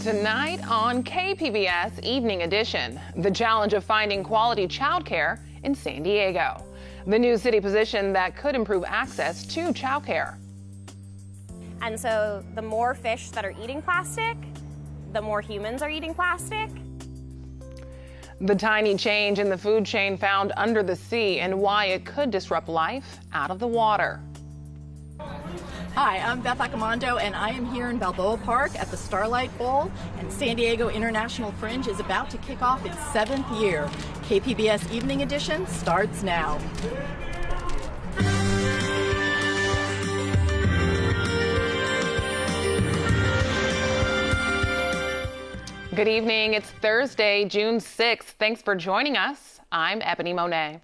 Tonight on KPBS Evening Edition, the challenge of finding quality childcare in San Diego. The new city position that could improve access to childcare. And so the more fish that are eating plastic, the more humans are eating plastic. The tiny change in the food chain found under the sea and why it could disrupt life out of the water. Hi, I'm Beth Accomando, and I am here in Balboa Park at the Starlight Bowl, and San Diego International Fringe is about to kick off its 7th year. KPBS Evening Edition starts now. Good evening. It's Thursday, June 6th. Thanks for joining us. I'm Ebone Monet.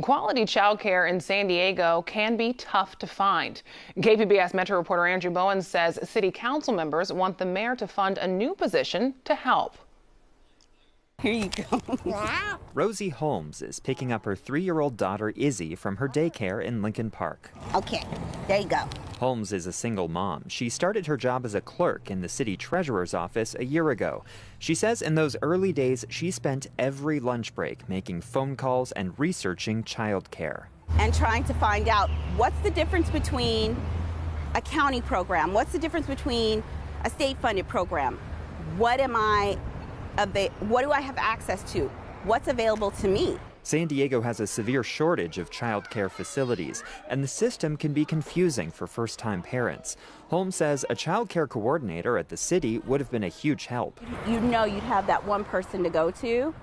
Quality childcare in San Diego can be tough to find. KPBS Metro reporter Andrew Bowen says city council members want the mayor to fund a new position to help. Here you go. Rosie Holmes is picking up her 3-year-old daughter Izzy from her daycare in Lincoln Park. Okay, there you go. Holmes is a single mom. She started her job as a clerk in the city treasurer's office a year ago. She says in those early days, she spent every lunch break making phone calls and researching childcare. And trying to find out what's the difference between a county program, what's the difference between a state-funded program, what do I have access to, what's available to me. San Diego has a severe shortage of childcare facilities, and the system can be confusing for first-time parents. Holmes says a childcare coordinator at the city would have been a huge help. You know you'd have that one person to go to,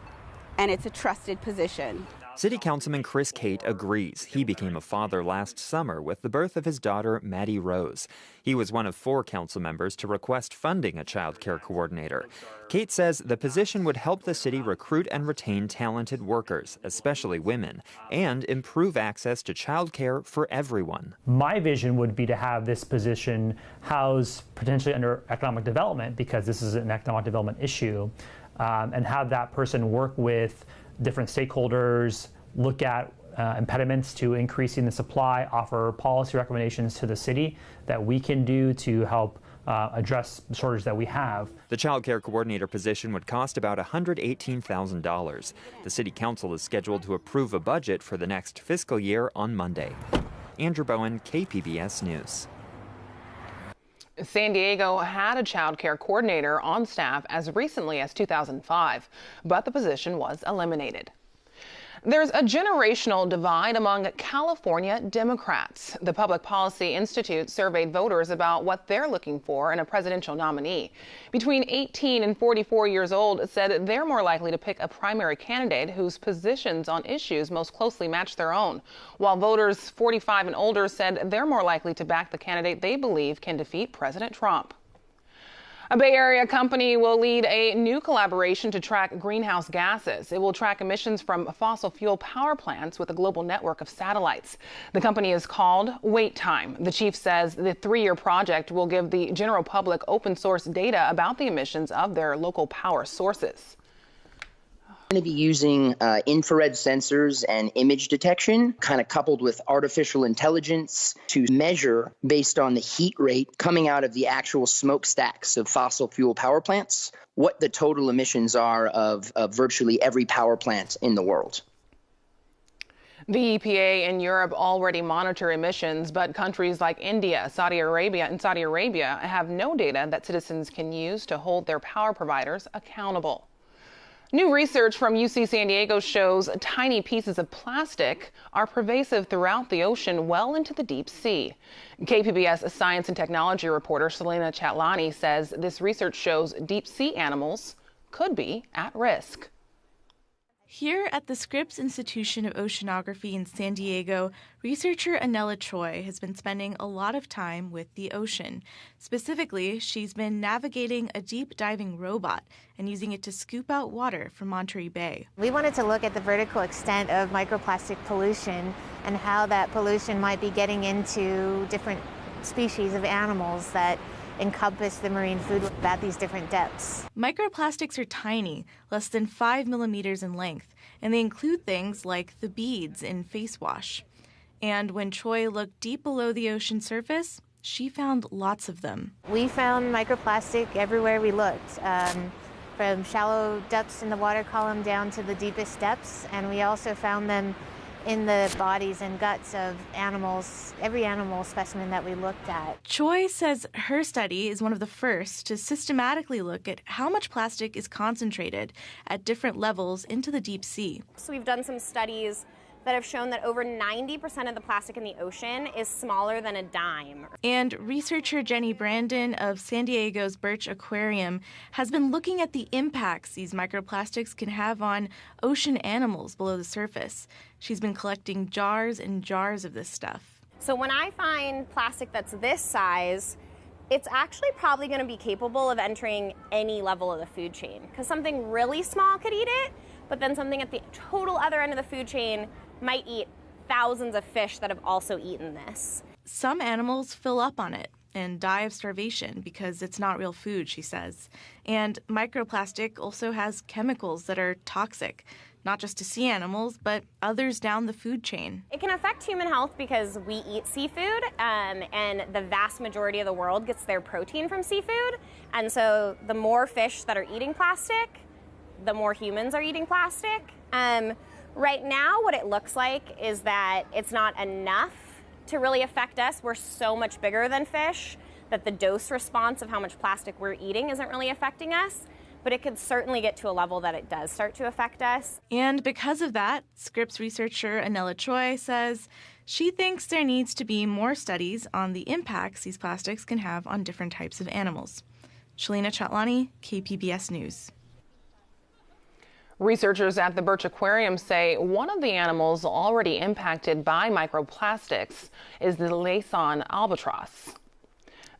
and it's a trusted position. City Councilman Chris Cate agrees. He became a father last summer with the birth of his daughter, Maddie Rose. He was one of 4 council members to request funding a child care coordinator. Cate says the position would help the city recruit and retain talented workers, especially women, and improve access to child care for everyone. My vision would be to have this position housed potentially under economic development, because this is an economic development issue, and have that person work with different stakeholders, look at impediments to increasing the supply, offer policy recommendations to the city that we can do to help address the shortage that we have. The child care coordinator position would cost about $118,000. The city council is scheduled to approve a budget for the next fiscal year on Monday. Andrew Bowen, KPBS News. San Diego had a child care coordinator on staff as recently as 2005, but the position was eliminated. There's a generational divide among California Democrats. The Public Policy Institute surveyed voters about what they're looking for in a presidential nominee. Between 18 and 44 years old said they're more likely to pick a primary candidate whose positions on issues most closely match their own, while voters 45 and older said they're more likely to back the candidate they believe can defeat President Trump. A Bay Area company will lead a new collaboration to track greenhouse gases. It will track emissions from fossil fuel power plants with a global network of satellites. The company is called Wait Time. The chief says the 3-year project will give the general public open source data about the emissions of their local power sources. Going to be using infrared sensors and image detection, kind of coupled with artificial intelligence to measure based on the heat rate coming out of the actual smokestacks of fossil fuel power plants, what the total emissions are of virtually every power plant in the world. The EPA in Europe already monitor emissions, but countries like India, Saudi Arabia have no data that citizens can use to hold their power providers accountable. New research from UC San Diego shows tiny pieces of plastic are pervasive throughout the ocean well into the deep sea. KPBS science and technology reporter Selena Chatlani says this research shows deep sea animals could be at risk. Here at the Scripps Institution of Oceanography in San Diego, researcher Anela Choi has been spending a lot of time with the ocean. Specifically, she's been navigating a deep diving robot and using it to scoop out water from Monterey Bay. We wanted to look at the vertical extent of microplastic pollution and how that pollution might be getting into different species of animals that encompass the marine food at these different depths. Microplastics are tiny, less than 5 millimeters in length, and they include things like the beads in face wash. And when Choi looked deep below the ocean surface, she found lots of them. We found microplastic everywhere we looked, from shallow depths in the water column down to the deepest depths, and we also found them in the bodies and guts of animals, every animal specimen that we looked at. Choi says her study is one of the first to systematically look at how much plastic is concentrated at different levels into the deep sea. So we've done some studies that have shown that over 90% of the plastic in the ocean is smaller than a dime. And researcher Jenny Brandon of San Diego's Birch Aquarium has been looking at the impacts these microplastics can have on ocean animals below the surface. She's been collecting jars and jars of this stuff. So when I find plastic that's this size, it's actually probably going to be capable of entering any level of the food chain, because something really small could eat it, but then something at the total other end of the food chain might eat thousands of fish that have also eaten this. Some animals fill up on it and die of starvation because it's not real food, she says. And microplastic also has chemicals that are toxic, not just to sea animals, but others down the food chain. It can affect human health because we eat seafood, and the vast majority of the world gets their protein from seafood. And so the more fish that are eating plastic, the more humans are eating plastic. Right now, what it looks like is that it's not enough to really affect us. We're so much bigger than fish that the dose response of how much plastic we're eating isn't really affecting us, but it could certainly get to a level that it does start to affect us. And because of that, Scripps researcher Anela Choi says she thinks there needs to be more studies on the impacts these plastics can have on different types of animals. Shalina Chatlani, KPBS News. Researchers at the Birch Aquarium say one of the animals already impacted by microplastics is the Laysan albatross.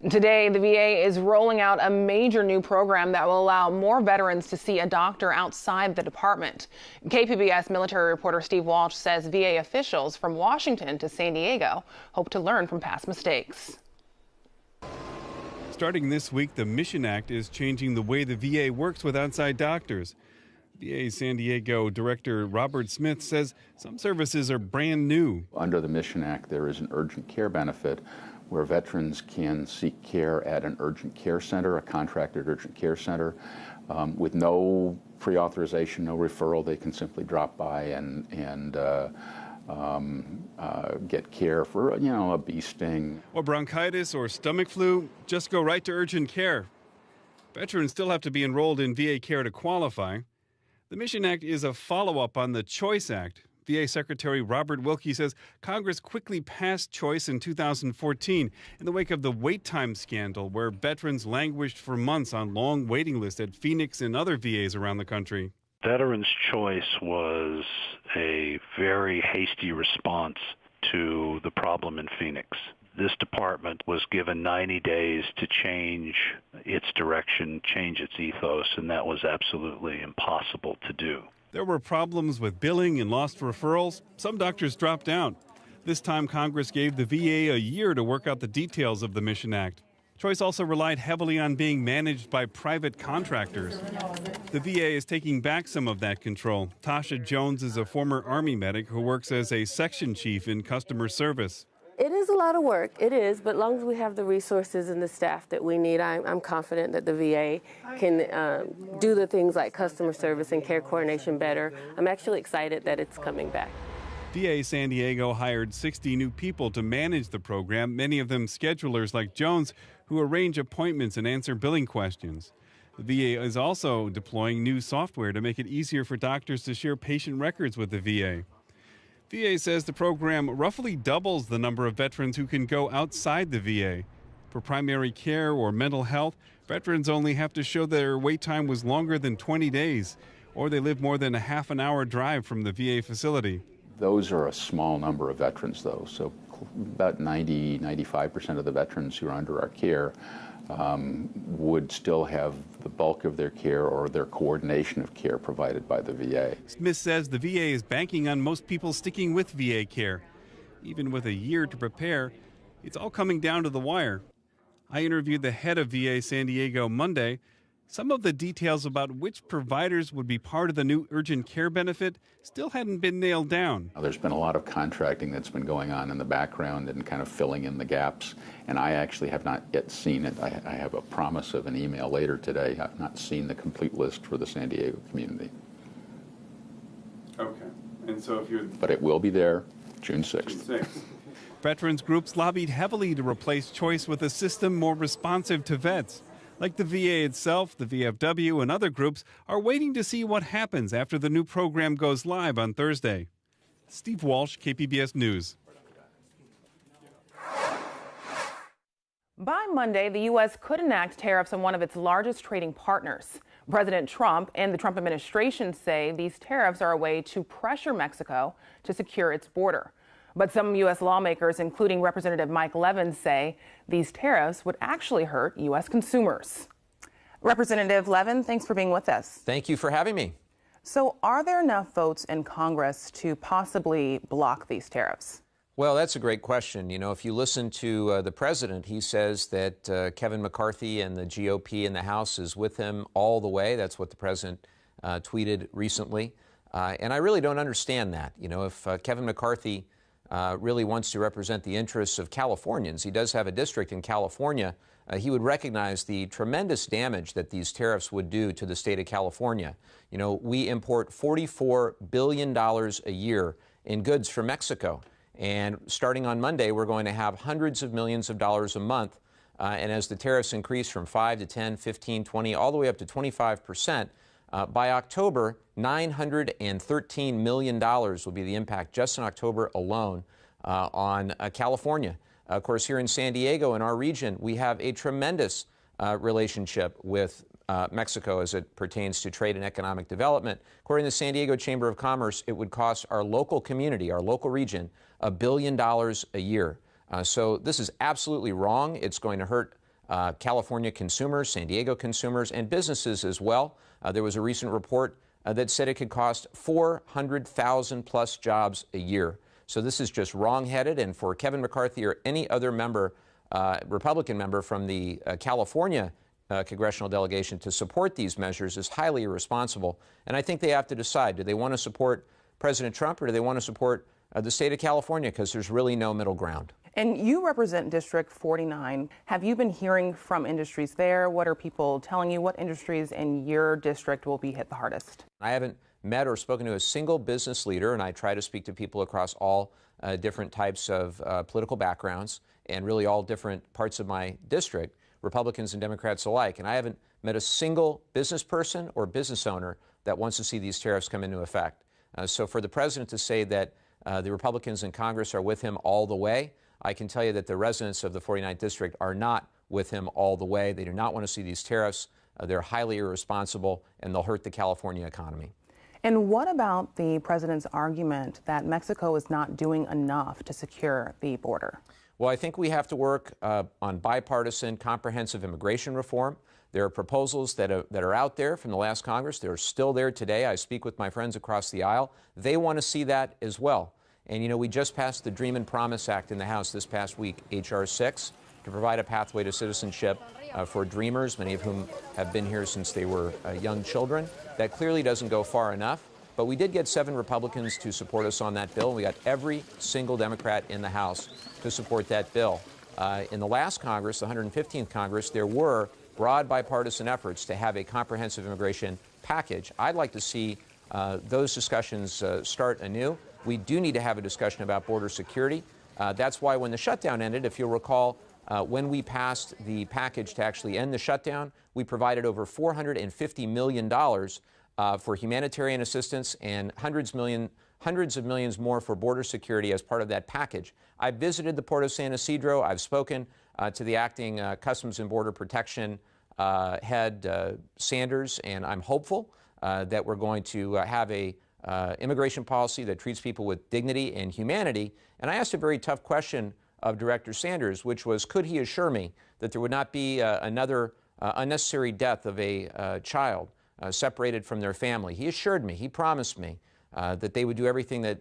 Today, the VA is rolling out a major new program that will allow more veterans to see a doctor outside the department. KPBS military reporter Steve Walsh says VA officials from Washington to San Diego hope to learn from past mistakes. Starting this week, the Mission Act is changing the way the VA works with outside doctors. VA San Diego Director Robert Smith says some services are brand new. Under the Mission Act, there is an urgent care benefit where veterans can seek care at an urgent care center, a contracted urgent care center, with no pre-authorization, no referral. They can simply drop by and get care for, a bee sting. Or bronchitis or stomach flu, just go right to urgent care. Veterans still have to be enrolled in VA care to qualify. The Mission Act is a follow-up on the Choice Act. VA Secretary Robert Wilkie says Congress quickly passed Choice in 2014 in the wake of the wait time scandal, where veterans languished for months on long waiting lists at Phoenix and other VAs around the country. Veterans' Choice was a very hasty response to the problem in Phoenix. This department was given 90 days to change its direction, change its ethos, and that was absolutely impossible to do. There were problems with billing and lost referrals. Some doctors dropped out. This time, Congress gave the VA a year to work out the details of the Mission Act. Choice also relied heavily on being managed by private contractors. The VA is taking back some of that control. Tasha Jones is a former Army medic who works as a section chief in customer service. It is a lot of work, it is, but as long as we have the resources and the staff that we need, I'm confident that the VA can do the things like customer service and care coordination better. I'm actually excited that it's coming back. VA San Diego hired 60 new people to manage the program, many of them schedulers like Jones, who arrange appointments and answer billing questions. The VA is also deploying new software to make it easier for doctors to share patient records with the VA. VA says the program roughly doubles the number of veterans who can go outside the VA. For primary care or mental health, veterans only have to show their wait time was longer than 20 days, or they live more than a half an hour drive from the VA facility. Those are a small number of veterans, though, so about 95% of the veterans who are under our care would still have the bulk of their care or their coordination of care provided by the VA. Smith says the VA is banking on most people sticking with VA care. Even with a year to prepare, it's all coming down to the wire. I interviewed the head of VA San Diego Monday. Some of the details about which providers would be part of the new urgent care benefit still hadn't been nailed down. There's been a lot of contracting that's been going on in the background and kind of filling in the gaps, and I actually have not yet seen it. I have a promise of an email later today. I've not seen the complete list for the San Diego community. Okay. And so if you're... But it will be there June 6th. June 6th. Veterans groups lobbied heavily to replace choice with a system more responsive to vets. Like the VA itself, the VFW, and other groups are waiting to see what happens after the new program goes live on Thursday. Steve Walsh, KPBS News. By Monday, the U.S. could enact tariffs on one of its largest trading partners. President Trump and the Trump administration say these tariffs are a way to pressure Mexico to secure its border. But some U.S. lawmakers, including Representative Mike Levin, say these tariffs would actually hurt U.S. consumers. Representative Levin, thanks for being with us. Thank you for having me. So are there enough votes in Congress to possibly block these tariffs? Well, that's a great question. You know, if you listen to the president, he says that Kevin McCarthy and the GOP in the House is with him all the way. That's what the president tweeted recently. And I really don't understand that. You know, if Kevin McCarthy really wants to represent the interests of Californians, he does have a district in California, he would recognize the tremendous damage that these tariffs would do to the state of California. You know, we import $44 billion a year in goods from Mexico. And starting on Monday, we're going to have hundreds of millions of dollars a month. And as the tariffs increase from 5 to 10, 15, 20, all the way up to 25%, by October, $913 million will be the impact just in October alone on California. Of course, here in San Diego, in our region, we have a tremendous relationship with Mexico as it pertains to trade and economic development. According to the San Diego Chamber of Commerce, it would cost our local community, our local region, $1 billion a year. So this is absolutely wrong. It's going to hurt California consumers, San Diego consumers, and businesses as well. There was a recent report that said it could cost 400,000 plus jobs a year. So this is just wrong-headed, and for Kevin McCarthy or any other member, Republican member from the California congressional delegation to support these measures is highly irresponsible. And I think they have to decide, do they want to support President Trump or do they want to support the state of California, because there's really no middle ground. And you represent District 49. Have you been hearing from industries there? What are people telling you? What industries in your district will be hit the hardest? I haven't met or spoken to a single business leader, and I try to speak to people across all different types of political backgrounds and really all different parts of my district, Republicans and Democrats alike. And I haven't met a single business person or business owner that wants to see these tariffs come into effect. So for the president to say that the Republicans in Congress are with him all the way, I can tell you that the residents of the 49th District are not with him all the way. They do not want to see these tariffs. They're highly irresponsible, and they'll hurt the California economy. And what about the president's argument that Mexico is not doing enough to secure the border? Well, I think we have to work on bipartisan, comprehensive immigration reform. There are proposals that are out there from the last Congress. They're still there today. I speak with my friends across the aisle. They want to see that as well. And, you know, we just passed the Dream and Promise Act in the House this past week, H.R. 6, to provide a pathway to citizenship for dreamers, many of whom have been here since they were young children. That clearly doesn't go far enough. But we did get 7 Republicans to support us on that bill. We got every single Democrat in the House to support that bill. In the last Congress, the 115th Congress, there were broad bipartisan efforts to have a comprehensive immigration package. I'd like to see those discussions start anew. We do need to have a discussion about border security. That's why when the shutdown ended, if you'll recall, when we passed the package to actually end the shutdown, we provided over $450 million for humanitarian assistance and hundreds of millions more for border security as part of that package. I visited the Port of San Ysidro. I've spoken to the acting Customs and Border Protection head, Sanders, and I'm hopeful that we're going to have a immigration policy that treats people with dignity and humanity. And I asked a very tough question of Director Sanders, which was, could he assure me that there would not be another unnecessary death of a child separated from their family? He assured me, he promised me that they would do everything that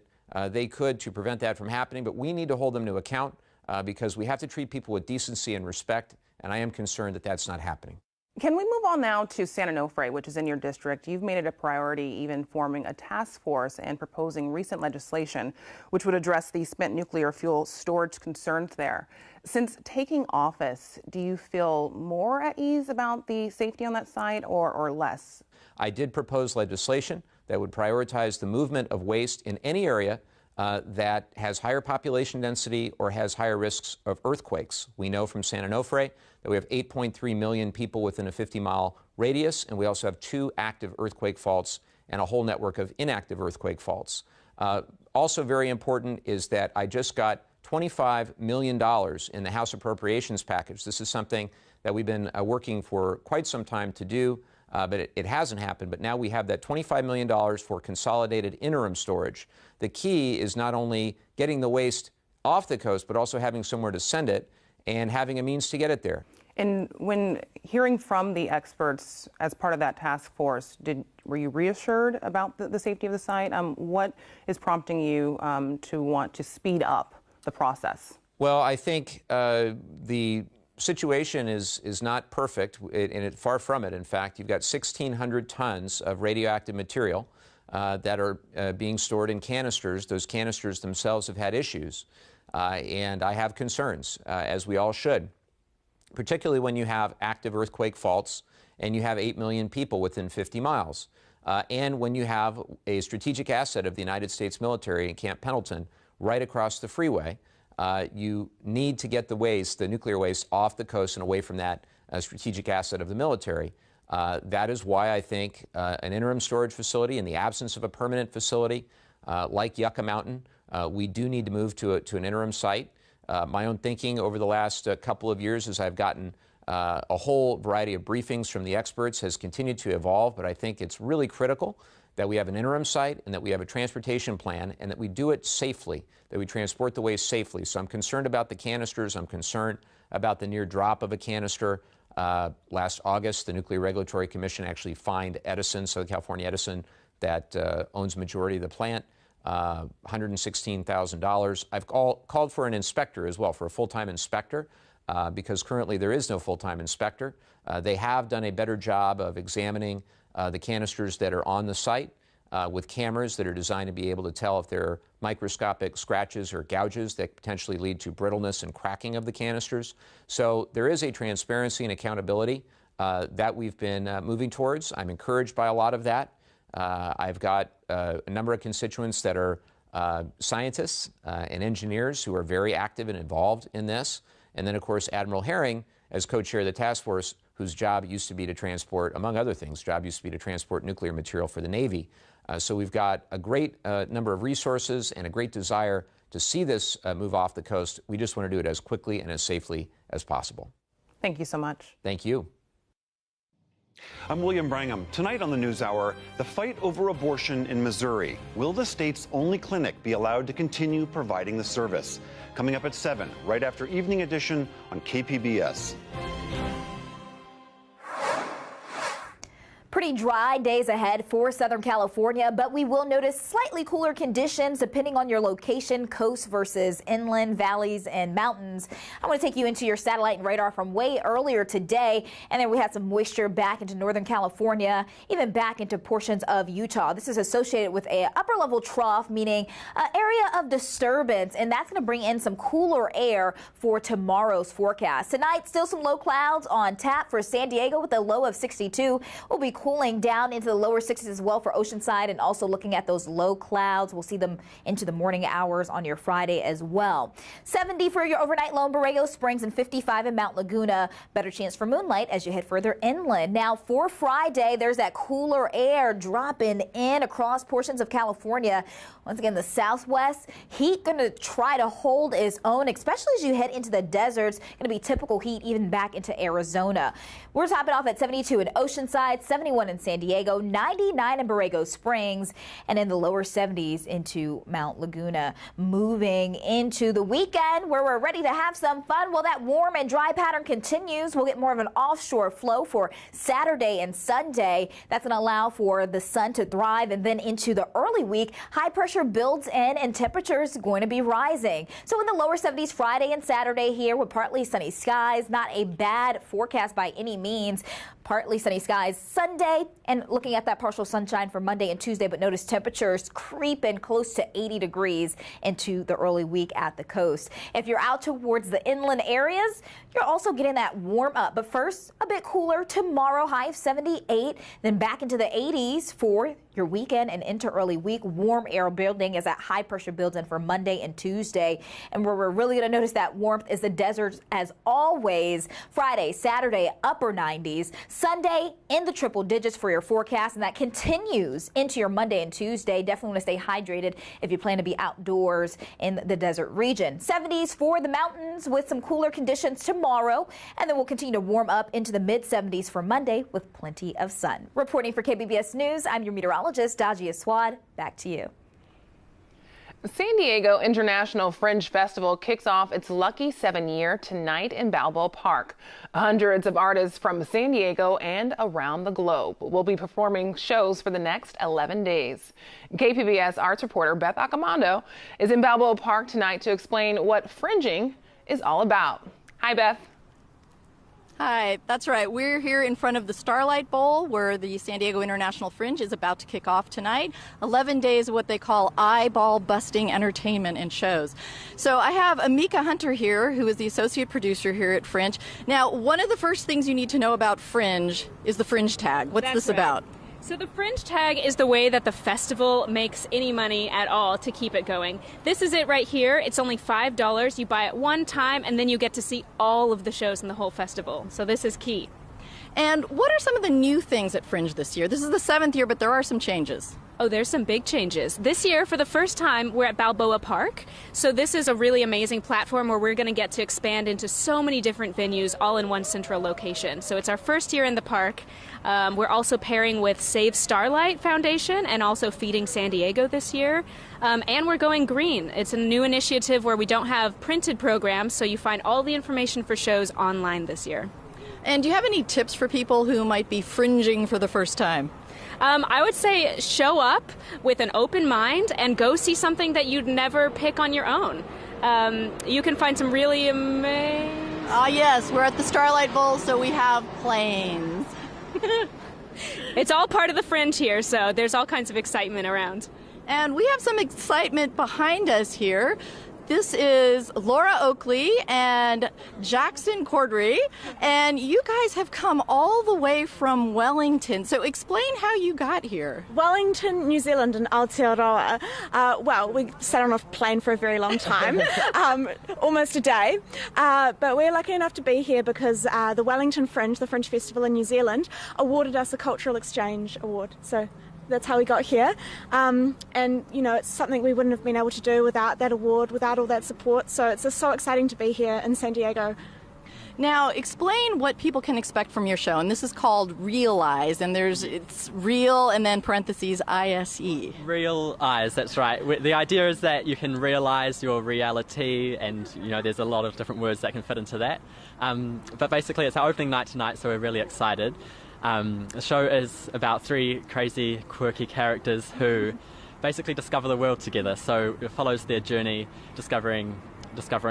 they could to prevent that from happening, but we need to hold them to account because we have to treat people with decency and respect, and I am concerned that that's not happening. Can we move on now to San Onofre, which is in your district? You've made it a priority, even forming a task force and proposing recent legislation which would address the spent nuclear fuel storage concerns there. Since taking office, do you feel more at ease about the safety on that site or less? I did propose legislation that would prioritize the movement of waste in any area that has higher population density or has higher risks of earthquakes. We know from San Onofre that we have 8.3 million people within a 50-mile radius, and we also have 2 active earthquake faults and a whole network of inactive earthquake faults. Also very important is that I just got $25 million in the House Appropriations package. This is something that we've been working for quite some time to do, but it hasn't happened. But now we have that $25 million for consolidated interim storage. The key is not only getting the waste off the coast, but also having somewhere to send it and having a means to get it there. And when hearing from the experts as part of that task force, were you reassured about the safety of the site? What is prompting you to want to speed up the process? Well, I think the situation is not perfect, and far from it. In fact, you've got 1,600 tons of radioactive material that are being stored in canisters. Those canisters themselves have had issues, and I have concerns, as we all should, particularly when you have active earthquake faults and you have 8 million people within 50 miles, and when you have a strategic asset of the United States military in Camp Pendleton right across the freeway. You need to get the waste, the nuclear waste, off the coast and away from that strategic asset of the military. That is why I think an interim storage facility, in the absence of a permanent facility like Yucca Mountain, we do need to move to an interim site. My own thinking over the last couple of years, as I've gotten a whole variety of briefings from the experts, has continued to evolve, but I think it's really critical that we have an interim site and that we have a transportation plan and that we do it safely, that we transport the waste safely. So I'm concerned about the canisters. I'm concerned about the near drop of a canister. Last August, the Nuclear Regulatory Commission actually fined Edison, Southern California Edison, that owns majority of the plant, $116,000. I've called for an inspector as well, for a full-time inspector, because currently there is no full-time inspector. They have done a better job of examining the canisters that are on the site with cameras that are designed to be able to tell if there are microscopic scratches or gouges that potentially lead to brittleness and cracking of the canisters. So there is a transparency and accountability that we've been moving towards. I'm encouraged by a lot of that. I've got a number of constituents that are scientists and engineers who are very active and involved in this. And then, of course, Admiral Herring, as co-chair of the task force, whose job used to be to transport, among other things, nuclear material for the Navy. So we've got a great number of resources and a great desire to see this move off the coast. We just want to do it as quickly and as safely as possible. Thank you so much. Thank you. I'm William Brangham. Tonight on the NewsHour, the fight over abortion in Missouri. Will the state's only clinic be allowed to continue providing the service? Coming up at 7, right after Evening Edition on KPBS. Pretty dry days ahead for Southern California, but we will notice slightly cooler conditions depending on your location, coast versus inland, valleys, and mountains. I want to take you into your satellite and radar from way earlier today, and then we had some moisture back into Northern California, even back into portions of Utah. This is associated with an upper level trough, meaning an area of disturbance, and that's going to bring in some cooler air for tomorrow's forecast. Tonight, still some low clouds on tap for San Diego with a low of 62. We'll be cooling down into the lower 60s as well for Oceanside, and also looking at those low clouds. We'll see them into the morning hours on your Friday as well. 70 for your overnight low in Borrego Springs and 55 in Mount Laguna. Better chance for moonlight as you head further inland. Now for Friday, there's that cooler air dropping in across portions of California. Once again, the southwest heat going to try to hold its own, especially as you head into the deserts. Going to be typical heat even back into Arizona. We're topping off at 72 in Oceanside, 71 in San Diego, 99 in Borrego Springs, and in the lower 70s into Mount Laguna. Moving into the weekend where we're ready to have some fun. Well, that warm and dry pattern continues. We'll get more of an offshore flow for Saturday and Sunday. That's going to allow for the sun to thrive, and then into the early week, high pressure builds in and temperatures going to be rising. So in the lower 70s Friday and Saturday here with partly sunny skies. Not a bad forecast by any means, Partly sunny skies Sunday, and looking at that partial sunshine for Monday and Tuesday, but notice temperatures creeping close to 80 degrees into the early week at the coast. If you're out towards the inland areas, you're also getting that warm up, but first a bit cooler tomorrow, high of 78, then back into the 80s for your weekend and into early week. Warm air building as that high pressure builds in for Monday and Tuesday. And where we're really going to notice that warmth is the deserts as always. Friday, Saturday, upper 90s. Sunday in the triple digits for your forecast, and that continues into your Monday and Tuesday. Definitely want to stay hydrated if you plan to be outdoors in the desert region. 70s for the mountains with some cooler conditions tomorrow, and then we'll continue to warm up into the mid 70s for Monday with plenty of sun. Reporting for KPBS News, I'm your meteorologist, Dajia Swad. Back to you. San Diego International Fringe Festival kicks off its lucky 7-year tonight in Balboa Park. Hundreds of artists from San Diego and around the globe will be performing shows for the next 11 days. KPBS arts reporter Beth Accomando is in Balboa Park tonight to explain what fringing is all about. Hi, Beth. Hi, that's right. We're here in front of the Starlight Bowl where the San Diego International Fringe is about to kick off tonight. 11 days of what they call eyeball-busting entertainment and shows. So I have Amika Hunter here, who is the associate producer here at Fringe. Now, one of the first things you need to know about Fringe is the Fringe tag. What's this about? So the Fringe tag is the way that the festival makes any money at all to keep it going. This is it right here. It's only $5. You buy it one time, and then you get to see all of the shows in the whole festival. So this is key. And what are some of the new things at Fringe this year? This is the 7th year, but there are some changes. Oh, there's some big changes. This year, for the first time, we're at Balboa Park. So this is a really amazing platform where we're going to get to expand into so many different venues all in one central location. So it's our first year in the park. We're also pairing with Save Starlight Foundation and also Feeding San Diego this year. And we're going green. It's a new initiative where we don't have printed programs, so you find all the information for shows online this year. And do you have any tips for people who might be fringing for the first time? I would say show up with an open mind and go see something that you'd never pick on your own. You can find some really amazing... Ah, yes, we're at the Starlight Bowl, so we have planes. It's all part of the Fringe here, so there's all kinds of excitement around. And we have some excitement behind us here. This is Laura Oakley and Jackson Cordry, and you guys have come all the way from Wellington. So explain how you got here. Wellington, New Zealand, and Aotearoa. Well, we sat on a plane for a very long time, almost a day. But we're lucky enough to be here because the Wellington Fringe, the Fringe Festival in New Zealand, awarded us a Cultural Exchange Award. So that's how we got here. And, you know, it's something we wouldn't have been able to do without that award, without all that support. So it's just so exciting to be here in San Diego. Now, explain what people can expect from your show. And this is called Realize, and it's real and then parentheses ISE. Real eyes, that's right. The idea is that you can realize your reality, and, you know, there's a lot of different words that can fit into that. But basically, it's our opening night tonight, so we're really excited. The show is about 3 crazy, quirky characters who basically discover the world together. So it follows their journey discovering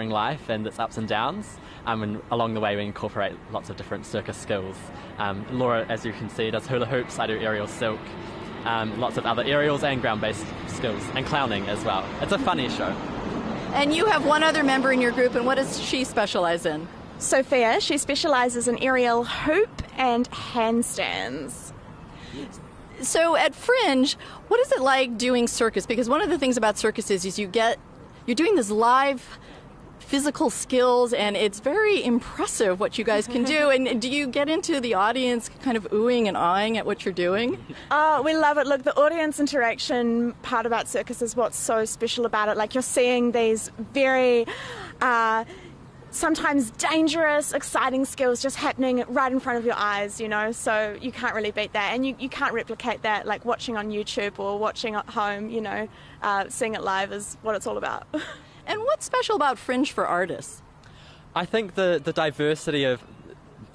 life and its ups and downs. And along the way, we incorporate lots of different circus skills. Laura, as you can see, does hula hoops. I do aerial silk. Lots of other aerials and ground-based skills, and clowning as well. It's a funny show. And you have one other member in your group, and what does she specialize in? Sophia, she specializes in aerial hoop and handstands. So at Fringe, what is it like doing circus? Because one of the things about circuses is you're doing this live physical skills, and it's very impressive what you guys can do. And do you get into the audience kind of oohing and awing at what you're doing? Oh, we love it. Look, the audience interaction part about circus is what's so special about it. Like, you're seeing these very sometimes dangerous, exciting skills just happening right in front of your eyes, you know, so you can't really beat that. And you can't replicate that like watching on YouTube or watching at home, you know. Seeing it live is what it's all about. And what's special about Fringe for artists? I think the diversity of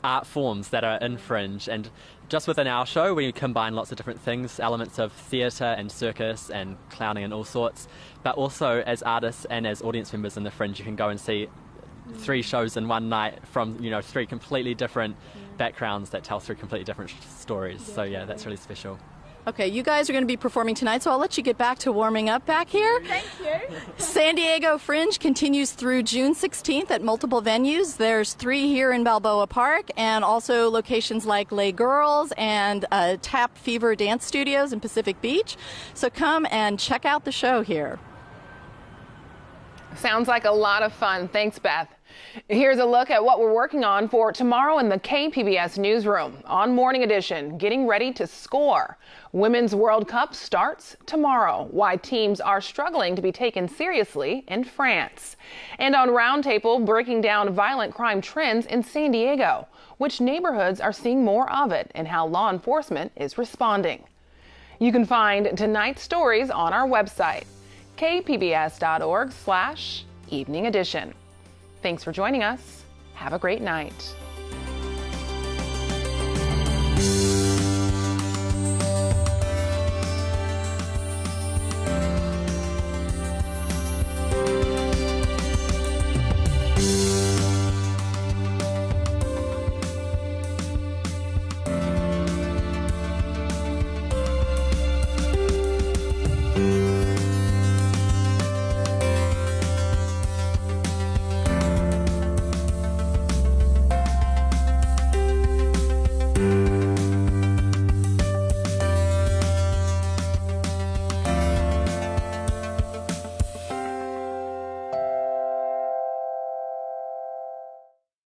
art forms that are in Fringe, and just within our show we combine lots of different things, elements of theatre and circus and clowning and all sorts, but also as artists and as audience members in the Fringe you can go and see 3 shows in one night from, you know, 3 completely different backgrounds that tell through completely different stories. So yeah, that's really special. Okay, you guys are going to be performing tonight, so I'll let you get back to warming up back here. Thank you. San Diego Fringe continues through June 16th at multiple venues. There's 3 here in Balboa Park, and also locations like Les Girls and Tap Fever Dance Studios in Pacific Beach. So come and check out the show here. Sounds like a lot of fun. Thanks, Beth. Here's a look at what we're working on for tomorrow in the KPBS newsroom. On Morning Edition, getting ready to score. Women's World Cup starts tomorrow. Why teams are struggling to be taken seriously in France. And on Roundtable, breaking down violent crime trends in San Diego. Which neighborhoods are seeing more of it and how law enforcement is responding. You can find tonight's stories on our website, kpbs.org/evening edition. Thanks for joining us. Have a great night.